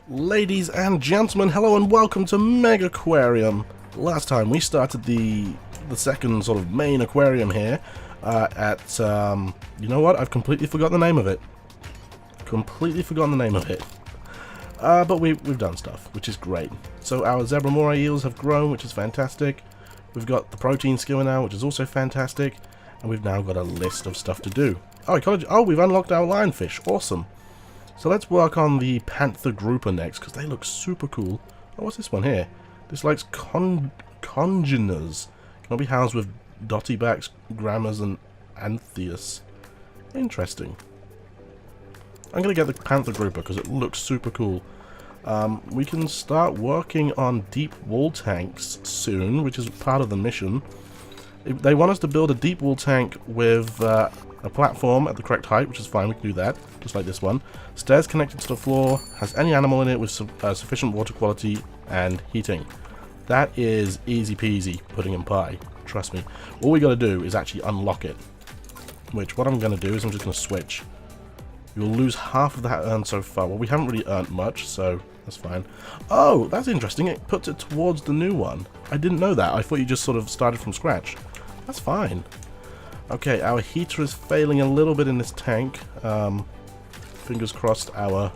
Ladies and gentlemen, hello and welcome to Megaquarium. Last time we started the second sort of main aquarium here you know what? I've completely forgotten the name of it. But we've done stuff, which is great. So our zebra moray eels have grown, which is fantastic. We've got the protein skimmer now, which is also fantastic. And we've now got a list of stuff to do. We've unlocked our lionfish. Awesome. So let's work on the panther grouper next, because they look super cool. Oh, what's this one here? This likes congeners. Can be housed with dottybacks, grammars, and antheus. Interesting. I'm going to get the panther grouper because it looks super cool. We can start working on deep wall tanks soon, which is part of the mission. They want us to build a deep wall tank with a platform at the correct height, which is fine, we can do that, just like this one. Stairs connected to the floor, has any animal in it with sufficient water quality and heating. That is easy peasy pudding and pie, trust me. All we gotta do is actually unlock it. Which, what I'm gonna do is I'm just gonna switch. You'll lose half of that earned so far. Well, we haven't really earned much, so that's fine. Oh, that's interesting, it puts it towards the new one. I didn't know that, I thought you just sort of started from scratch. That's fine. Okay, our heater is failing a little bit in this tank. Fingers crossed our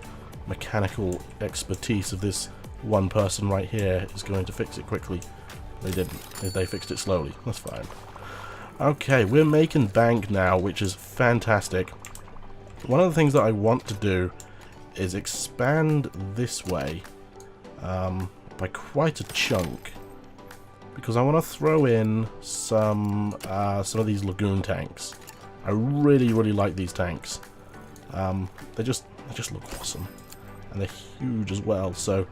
mechanical expertise of this one person right here is going to fix it quickly. They didn't. They fixed it slowly. That's fine. Okay, we're making bank now, which is fantastic. One of the things that I want to do is expand this way by quite a chunk. Because I want to throw in some of these lagoon tanks. I really like these tanks. They just look awesome, and they're huge as well. So,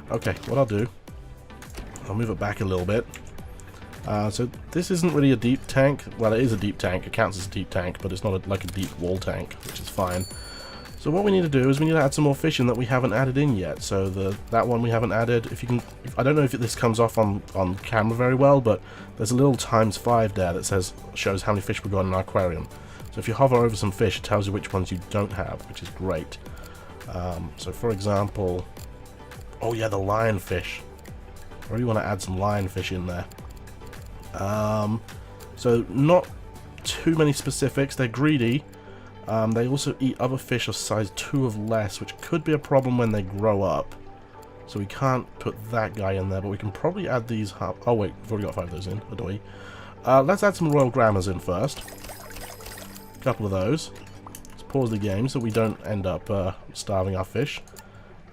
okay, what I'll do, I'll move it back a little bit. So this isn't really a deep tank. Well, it is a deep tank. It counts as a deep tank, but it's not like a deep wall tank, which is fine. So what we need to do is we need to add some more fish in that we haven't added in yet. So that one we haven't added. I don't know if this comes off on camera very well, but there's a little ×5 there that shows how many fish we've got in our aquarium. So if you hover over some fish, it tells you which ones you don't have, which is great. So for example, oh yeah, the lionfish. I really want to add some lionfish in there. So not too many specifics. They're greedy. They also eat other fish of size 2 or less, which could be a problem when they grow up. So we can't put that guy in there, but we can probably add these. Oh wait, we've already got 5 of those in. Adoy. Let's add some royal grammars in first. A couple of those. Let's pause the game so we don't end up starving our fish.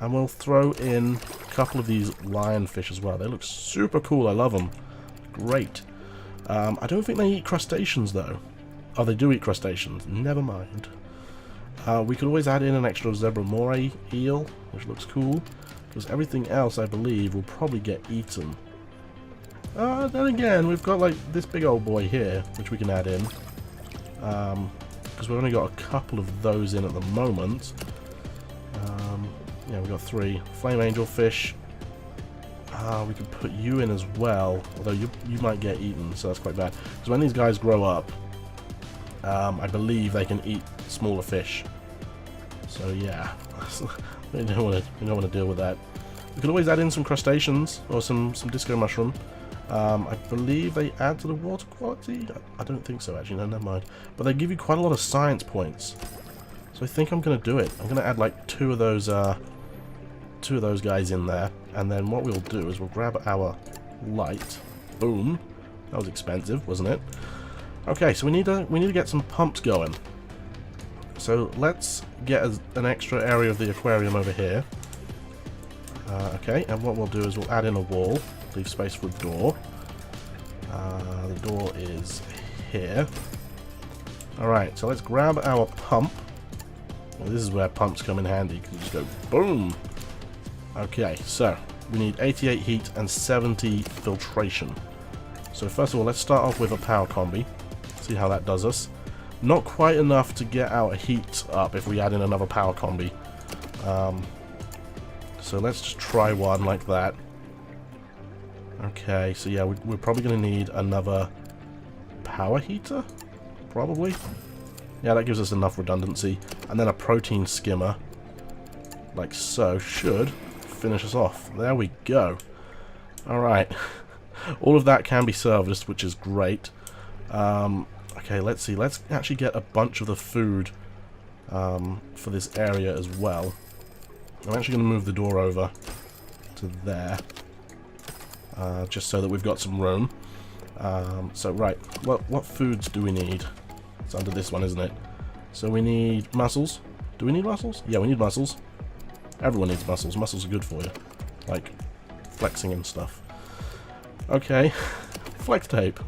And we'll throw in a couple of these lionfish as well. They look super cool. I love them. Great. I don't think they eat crustaceans though. Oh, they do eat crustaceans. Never mind. We could always add in an extra zebra moray eel, which looks cool, because everything else, I believe, will probably get eaten. Then again, we've got like this big old boy here, which we can add in, because we've only got a couple of those in at the moment. Yeah, we've got 3 flame angel fish. We could put you in as well, although you might get eaten, so that's quite bad. Because when these guys grow up, I believe they can eat smaller fish. So yeah, we don't want to deal with that. We could always add in some crustaceans or some disco mushroom. I believe they add to the water quality. I don't think so actually. No, never mind. But they give you quite a lot of science points. So I think I'm going to do it. I'm going to add like 2 of those guys in there, and then what we'll do is we'll grab our light. Boom. That was expensive, wasn't it? Okay, so we need to get some pumps going. So let's get an extra area of the aquarium over here. Okay, and what we'll do is we'll add in a wall, leave space for a door. The door is here. Alright, so let's grab our pump. Well, this is where pumps come in handy, because you just go boom. Okay, so we need 88 heat and 70 filtration. So first of all, let's start off with a power combi. See how that does us. Not quite enough to get our heat up if we add in another power combi. So let's just try one like that. Okay, so yeah, we're probably going to need another power heater? Probably. Yeah, that gives us enough redundancy. And then a protein skimmer, like so, should finish us off. There we go. Alright. All of that can be serviced, which is great. Okay, let's see. Let's actually get a bunch of the food for this area as well. I'm actually going to move the door over to there. Just so that we've got some room. So, right. What foods do we need? It's under this one, isn't it? So we need mussels. Do we need mussels? Yeah, we need mussels. Everyone needs mussels. Mussels are good for you. Like, flexing and stuff. Okay. Flex tape.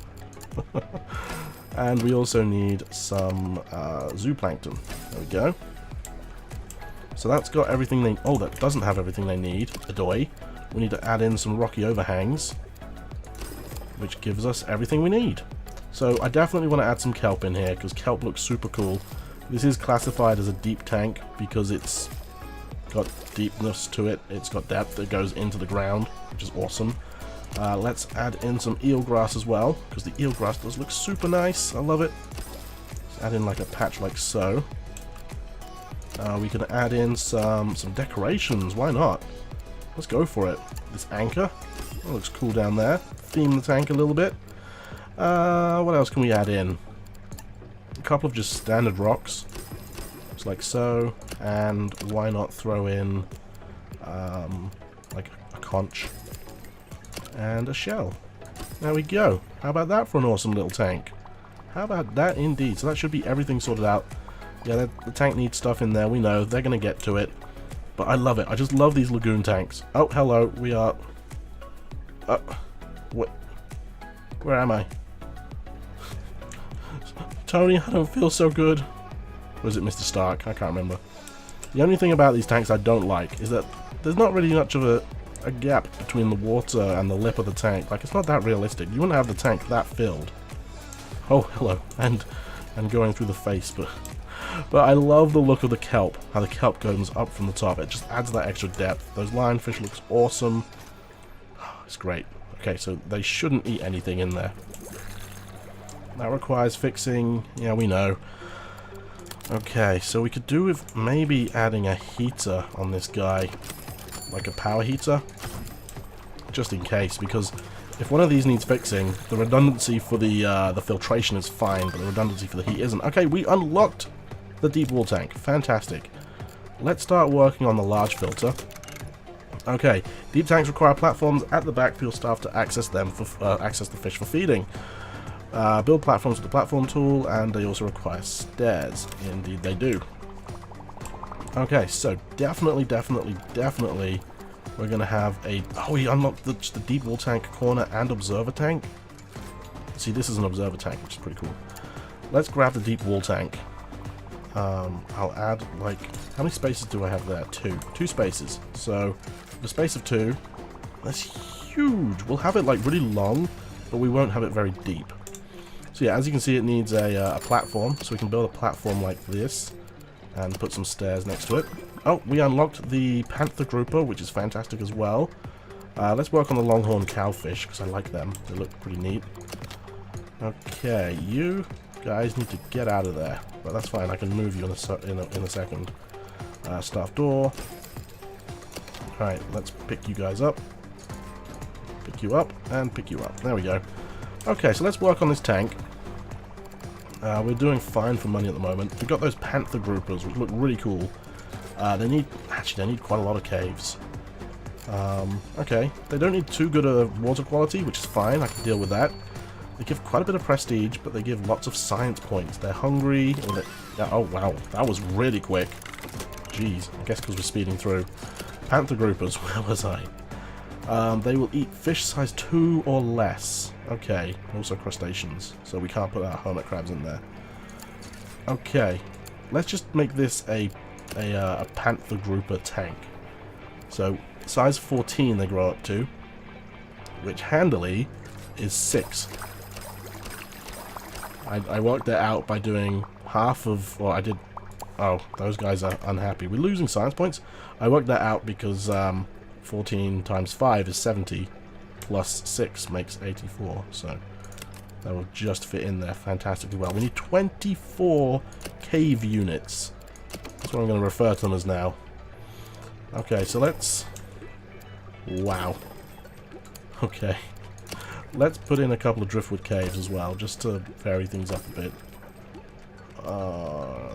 And we also need some zooplankton. There we go. So that's got everything they... Oh, that doesn't have everything they need. Adoy. We need to add in some rocky overhangs, which gives us everything we need. So I definitely want to add some kelp in here, because kelp looks super cool. This is classified as a deep tank because it's got deepness to it. It's got depth that goes into the ground, which is awesome. Let's add in some eelgrass as well, because the eelgrass does look super nice. I love it. Let's add in like a patch like so. We can add in some decorations. Why not? Let's go for it. This anchor. That looks cool down there. Theme the tank a little bit. What else can we add in? A couple of just standard rocks. Just like so. And why not throw in like a conch and a shell. There we go. How about that for an awesome little tank? How about that indeed? So that should be everything sorted out. Yeah, the tank needs stuff in there. We know. They're going to get to it. But I love it. I just love these lagoon tanks. Oh, hello. We are... what? Where am I? Tony, I don't feel so good. Or is it Mr. Stark? I can't remember. The only thing about these tanks I don't like is that there's not really much of a gap between the water and the lip of the tank. Like, it's not that realistic. You wouldn't have the tank that filled. Oh, hello. And going through the face, but I love the look of the kelp, how the kelp goes up from the top. It just adds that extra depth. Those lionfish looks awesome. It's great. Okay, so they shouldn't eat anything in there. That requires fixing. Yeah, we know. Okay, so we could do with maybe adding a heater on this guy. Like a power heater. Just in case, because if one of these needs fixing, the redundancy for the filtration is fine, but the redundancy for the heat isn't. Okay, we unlocked the deep wall tank. Fantastic. Let's start working on the large filter. Okay, deep tanks require platforms at the back for your staff to access them for access the fish for feeding. Build platforms with the platform tool, and they also require stairs. Indeed they do. Okay, so definitely we're going to have a... Oh, we unlocked the deep wall tank corner and observer tank. See, this is an observer tank, which is pretty cool. Let's grab the deep wall tank. I'll add, like... How many spaces do I have there? Two spaces. So, the space of 2. That's huge. We'll have it, like, really long, but we won't have it very deep. So yeah, as you can see, it needs a platform. So we can build a platform like this and put some stairs next to it. Oh, we unlocked the panther grouper, which is fantastic as well. Let's work on the longhorn cowfish, because I like them. They look pretty neat. Okay, you guys need to get out of there. But that's fine, I can move you in a second. Staff door. Alright, let's pick you guys up. Pick you up, and pick you up. There we go. Okay, so let's work on this tank. We're doing fine for money at the moment. We've got those panther groupers, which look really cool. They need quite a lot of caves. Okay, they don't need too good a water quality, which is fine. I can deal with that. They give quite a bit of prestige, but they give lots of science points. They're hungry. Yeah, oh wow, that was really quick. Jeez, I guess because we're speeding through. Panther groupers, where was I? They will eat fish size 2 or less. Okay, also crustaceans, so we can't put our hermit crabs in there. Okay, let's just make this a panther grouper tank. So, size 14 they grow up to, which handily is 6. I worked that out by doing half of, well I did, oh, those guys are unhappy. We're losing science points. I worked that out because 14 times 5 is 70, plus 6 makes 84, so that will just fit in there fantastically well. We need 24 cave units. That's what I'm going to refer to them as now. Okay, so let's Wow. Okay. Let's put in a couple of driftwood caves as well, just to vary things up a bit.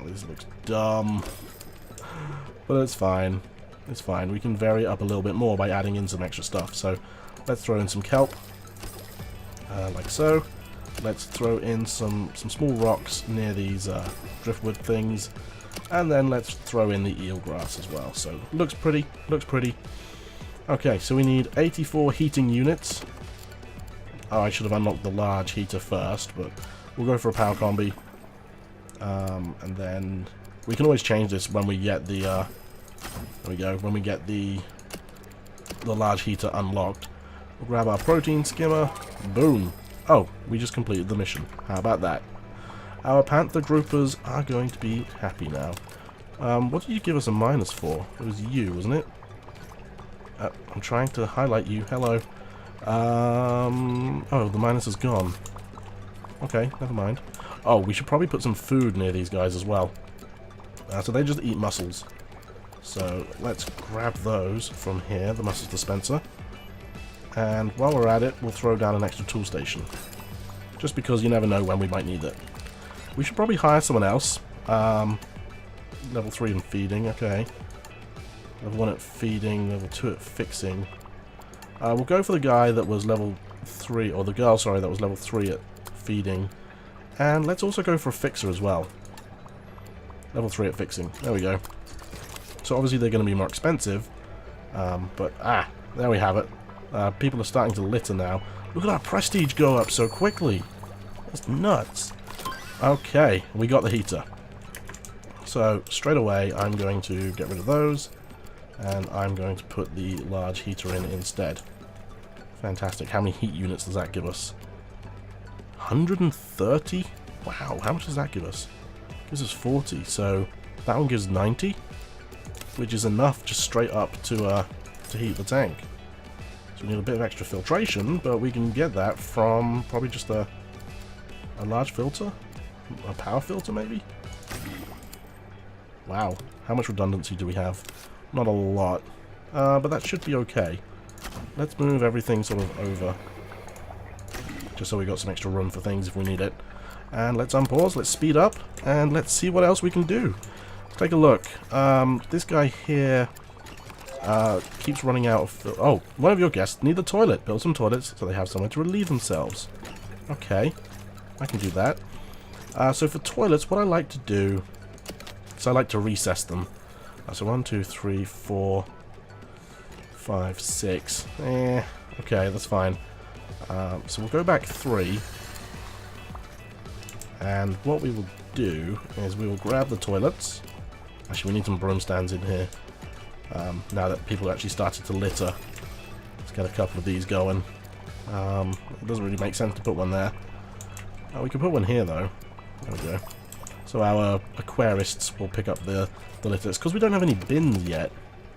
This looks dumb. But it's fine. It's fine. We can vary it up a little bit more by adding in some extra stuff. So let's throw in some kelp. Like so. Let's throw in some small rocks near these driftwood things. And then let's throw in the eelgrass as well. So looks pretty. Looks pretty. Okay, so we need 84 heating units. Oh, I should have unlocked the large heater first, but we'll go for a power combi. And then we can always change this when we get the there we go, when we get the large heater unlocked. We'll grab our protein skimmer. Boom. Oh, we just completed the mission. How about that? Our panther groupers are going to be happy now. What did you give us a minus for? It was you, wasn't it? I'm trying to highlight you. Hello. Oh, the minus is gone. Okay, never mind. Oh, we should probably put some food near these guys as well. So they just eat mussels. So let's grab those from here, the mussels dispenser. And while we're at it, we'll throw down an extra tool station. Just because you never know when we might need it. We should probably hire someone else. Level 3 in feeding, okay. Level 1 at feeding, level 2 at fixing. We'll go for the guy that was level 3, or the girl, sorry, that was level 3 at feeding. And let's also go for a fixer as well. Level 3 at fixing. There we go. So obviously they're going to be more expensive. But, there we have it. People are starting to litter now. Look at our prestige go up so quickly. That's nuts. Okay, we got the heater. So, straight away, I'm going to get rid of those. And I'm going to put the large heater in instead. Fantastic. How many heat units does that give us? 130? Wow, how much does that give us? Gives us 40, so that one gives 90, which is enough just straight up to heat the tank. So we need a bit of extra filtration, but we can get that from probably just a large filter? A power filter, maybe? Wow, how much redundancy do we have? Not a lot, but that should be okay. Let's move everything sort of over, just so we got some extra room for things if we need it. And let's unpause, let's speed up, and let's see what else we can do. Let's take a look. This guy here keeps running out of... Oh, one of your guests need the toilet. Build some toilets so they have somewhere to relieve themselves. Okay, I can do that. So for toilets, what I like to do is I like to recess them. So 1, 2, 3, 4, 5, 6. Okay, that's fine. So we'll go back 3. And what we will do is we will grab the toilets. Actually, we need some broom stands in here. Now that people actually started to litter. Let's get a couple of these going. It doesn't really make sense to put one there. We can put one here, though. There we go. So our aquarists will pick up the litter. It's because we don't have any bins yet.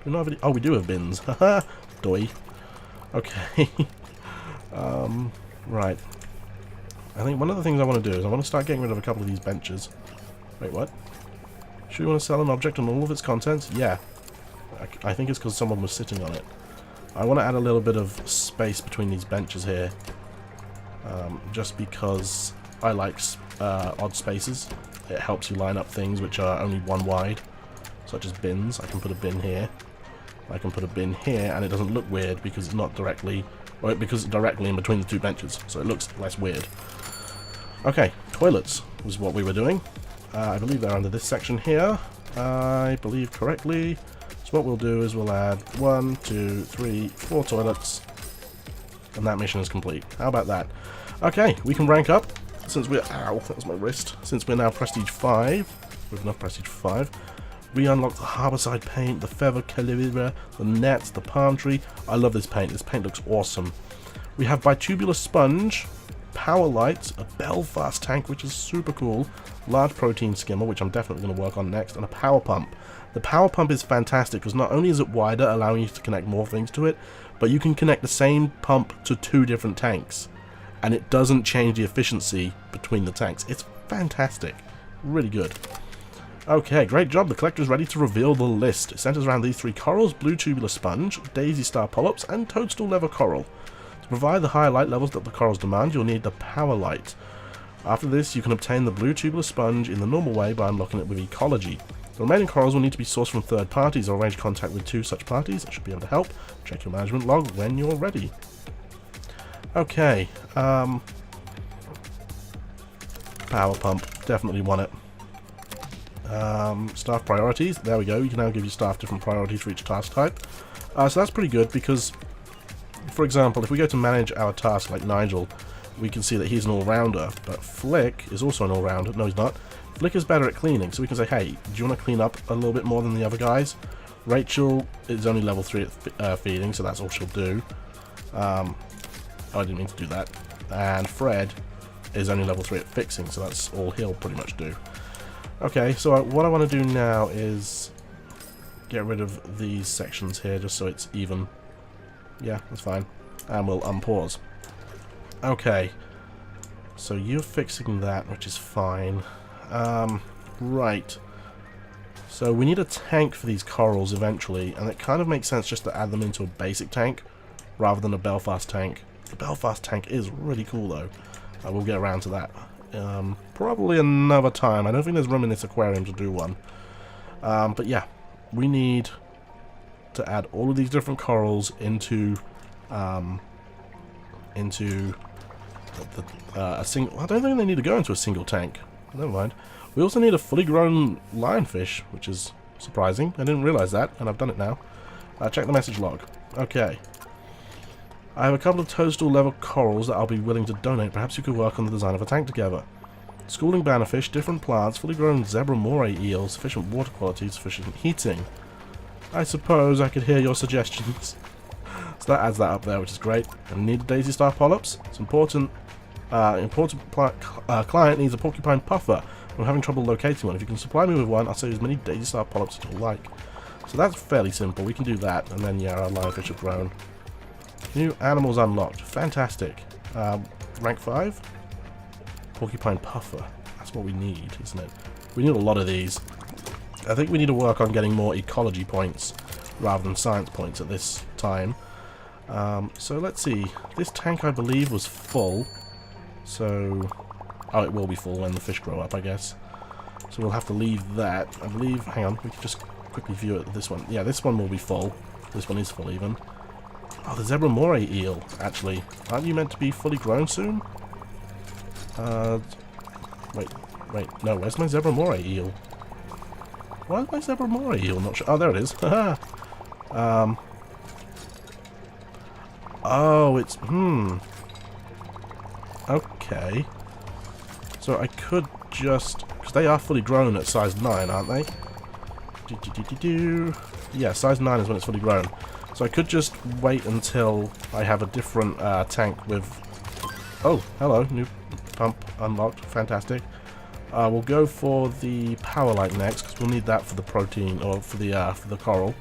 We don't have any... Oh, we do have bins. Haha. Doi. Okay. Right. I think one of the things I want to do is I want to start getting rid of a couple of these benches. Wait, what? Should we want to sell an object and all of its contents? Yeah. I think it's because someone was sitting on it. I want to add a little bit of space between these benches here. Just because I like odd spaces. It helps you line up things which are only one wide. Such as bins. I can put a bin here. I can put a bin here and it doesn't look weird because it's not directly... Or because it's directly in between the two benches. So it looks less weird. Okay, toilets was what we were doing. I believe they're under this section here. I believe correctly. So what we'll do is we'll add 1, 2, 3, 4 toilets. And that mission is complete. How about that? Okay, we can rank up. Since we're... Ow, that was my wrist. Since we're now Prestige 5. With enough Prestige 5. We unlock the Harbourside paint, the Feather Calibre, the nets, the palm tree. I love this paint. This paint looks awesome. We have Bitubular Sponge, Power Lights, a Belfast tank, which is super cool, large protein skimmer, which I'm definitely going to work on next, and a power pump. The power pump is fantastic because not only is it wider, allowing you to connect more things to it, but you can connect the same pump to 2 different tanks, and it doesn't change the efficiency between the tanks. It's fantastic. Really good. Okay, great job. The collector is ready to reveal the list. It centers around these 3 corals, blue tubular sponge, daisy star polyps, and toadstool leather coral. To provide the higher light levels that the corals demand, you'll need the power light. After this, you can obtain the blue tubular sponge in the normal way by unlocking it with ecology. The remaining corals will need to be sourced from third parties or arrange contact with 2 such parties. That should be able to help. Check your management log when you're ready. Okay, power pump, definitely want it. Staff priorities, there we go. You can now give your staff different priorities for each task type. So that's pretty good because, for example, if we go to manage our task like Nigel, we can see that he's an all-rounder, but Flick is also an all-rounder. No, he's not. Flick is better at cleaning, so we can say, hey, do you want to clean up a little bit more than the other guys? Rachel is only level 3 at feeding, so that's all she'll do. Oh, I didn't mean to do that. And Fred is only level 3 at fixing, so that's all he'll pretty much do. Okay, so what I want to do now is get rid of these sections here, just so it's even. Yeah, that's fine. And we'll unpause. Okay, so you're fixing that, which is fine. Right. So we need a tank for these corals eventually, and it kind of makes sense just to add them into a basic tank rather than a Belfast tank. The Belfast tank is really cool though. I will get around to that. Probably another time. I don't think there's room in this aquarium to do one. But yeah, we need to add all of these different corals into a single. I don't think they need to go into a single tank. Never mind. We also need a fully grown lionfish, which is surprising. I didn't realize that, and I've done it now. Check the message log. Okay. I have a couple of toadstool level corals that I'll be willing to donate. Perhaps you could work on the design of a tank together. Schooling bannerfish, different plants, fully grown zebra moray eels, sufficient water quality, sufficient heating. I suppose I could hear your suggestions. So that adds that up there, which is great. And need a daisy star polyps. It's important. Client needs a porcupine puffer. I'm having trouble locating one. If you can supply me with one, I'll save as many daisy star polyps as you like. So that's fairly simple. We can do that, and then yeah, our lionfish have grown. New animals unlocked. Fantastic. Rank 5? Porcupine puffer. That's what we need, isn't it? We need a lot of these. I think we need to work on getting more ecology points rather than science points at this time. So let's see. This tank, I believe, was full. So, oh, it will be full when the fish grow up, I guess. So we'll have to leave that. I believe, hang on, we can just quickly view it. This one. Yeah, this one will be full. This one is full even. Oh, the zebra moray eel, actually. Aren't you meant to be fully grown soon? Wait, no, where's my zebra moray eel? Why is my zebra moray eel not sure? Oh, there it is. Haha. Oh, it's, okay. So I could just, because they are fully grown at size 9, aren't they? Yeah, size 9 is when it's fully grown. So I could just wait until I have a different tank with... Oh, hello, new pump unlocked, fantastic. We'll go for the power light next, because we'll need that for the protein, or for the coral.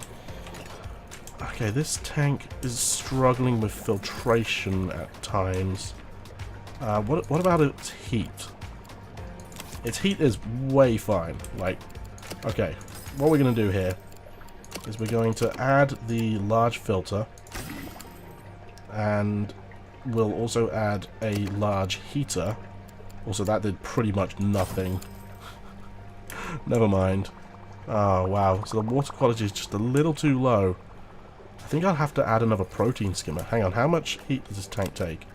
Okay, this tank is struggling with filtration at times. What about its heat? Its heat is way fine. Like, okay, what we're going to do here is we're going to add the large filter, and we'll also add a large heater. Also, that did pretty much nothing. Never mind. Oh, wow. So the water quality is just a little too low. I think I'll have to add another protein skimmer. Hang on, how much heat does this tank take?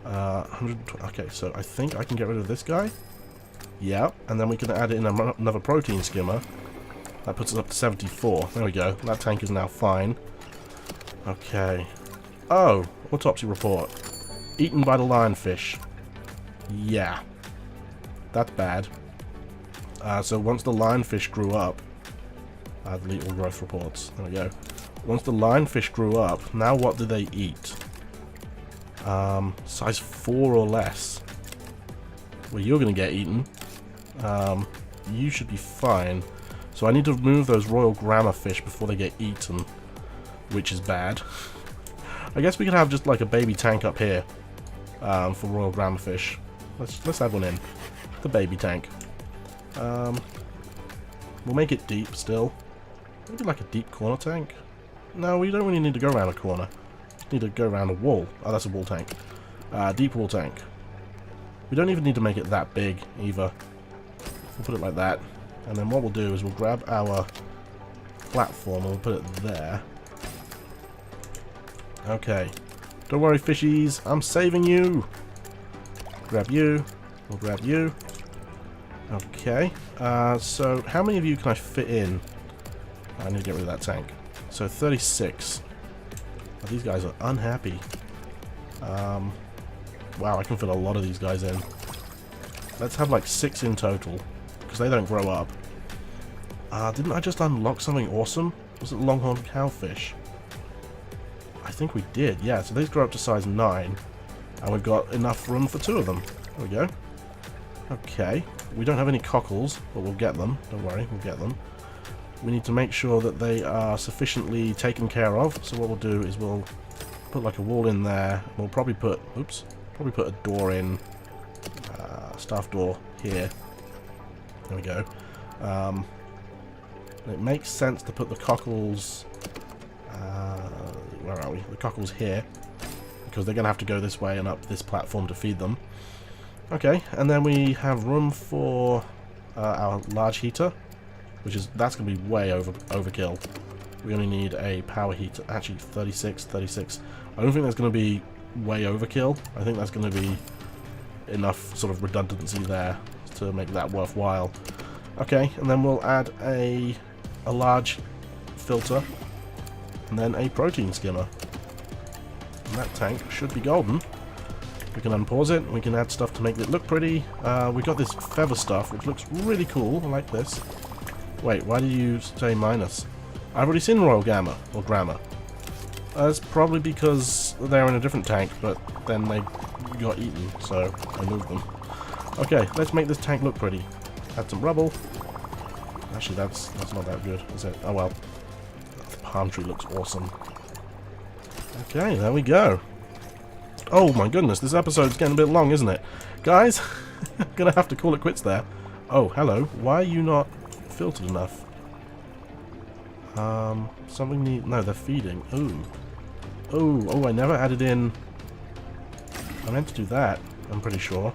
120. Okay, so I think I can get rid of this guy. Yeah, and then we can add in another protein skimmer. That puts us up to 74. There we go. That tank is now fine. Okay. Oh, autopsy report. Eaten by the lionfish. Yeah. That's bad. So once the lionfish grew up... delete all growth reports. There we go. Once the lionfish grew up, now what do they eat? Size 4 or less. Well, you're going to get eaten. You should be fine. So I need to remove those royal grammar fish before they get eaten, which is bad. I guess we could have just like a baby tank up here for royal grammar fish. Let's add one in. The baby tank. We'll make it deep still. Maybe like a deep corner tank. No, we don't really need to go around a corner. Just need to go around a wall. Oh, that's a wall tank. Deep wall tank. We don't even need to make it that big either. We'll put it like that. And then what we'll do is we'll grab our platform and we'll put it there. Okay. Don't worry, fishies. I'm saving you. Grab you. We'll grab you. Okay. So how many of you can I fit in? I need to get rid of that tank. So 36. Oh, these guys are unhappy. Wow, I can fit a lot of these guys in. Let's have like 6 in total, because they don't grow up. Didn't I just unlock something awesome? Was it longhorn cowfish? I think we did, yeah. So these grow up to size 9, and we've got enough room for 2 of them. There we go. Okay, we don't have any cockles, but we'll get them. Don't worry, we'll get them. We need to make sure that they are sufficiently taken care of. So what we'll do is we'll put like a wall in there. We'll probably put, probably put a door in, staff door here. There we go. It makes sense to put the cockles, where are we? The cockles here, because they're going to have to go this way and up this platform to feed them. Okay, and then we have room for our large heater, that's going to be way overkill. We only need a power heater, actually 36. I don't think that's going to be way overkill. I think that's going to be enough sort of redundancy there to make that worthwhile. Okay, and then we'll add a large filter, and then a protein skimmer. And that tank should be golden. We can unpause it, and we can add stuff to make it look pretty. We got this feather stuff, which looks really cool. I like this. Wait, why did you say minus? I've already seen Royal Gamma, or Grammar. It's probably because they're in a different tank, but then they got eaten, so I moved them. Okay, let's make this tank look pretty. Add some rubble. Actually, that's not that good, is it? Oh well. The palm tree looks awesome. Okay, there we go. Oh my goodness, this episode's getting a bit long, isn't it? Guys, I'm gonna have to call it quits there. Oh, hello. Why are you not filtered enough? Something need... No, they're feeding. Ooh. Oh, I never added in... I meant to do that, I'm pretty sure.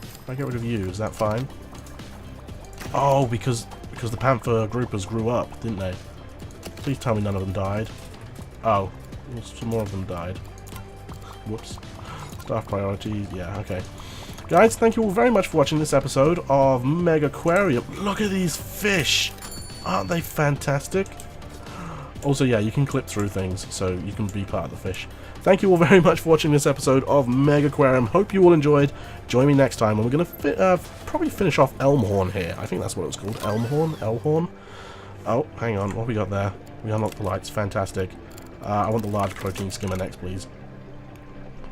If I get rid of you, is that fine? Oh, because the panther groupers grew up, didn't they? Please tell me none of them died. Oh, some more of them died. Whoops. Staff priorities, yeah, okay. Guys, thank you all very much for watching this episode of Megaquarium. Look at these fish! Aren't they fantastic? Also, yeah, you can clip through things, so you can be part of the fish. Thank you all very much for watching this episode of Megaquarium. Hope you all enjoyed. Join me next time, and we're going to probably finish off Elmhorn here. I think that's what it was called. Elmhorn? Oh, hang on. What have we got there? We unlocked the lights. Fantastic. I want the large protein skimmer next, please.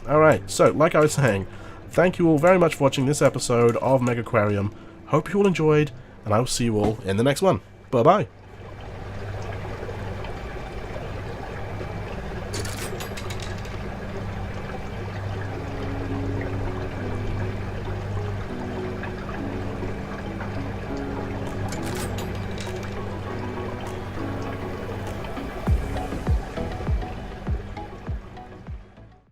Alright, so, like I was saying, thank you all very much for watching this episode of Megaquarium. Hope you all enjoyed, and I will see you all in the next one. Bye-bye.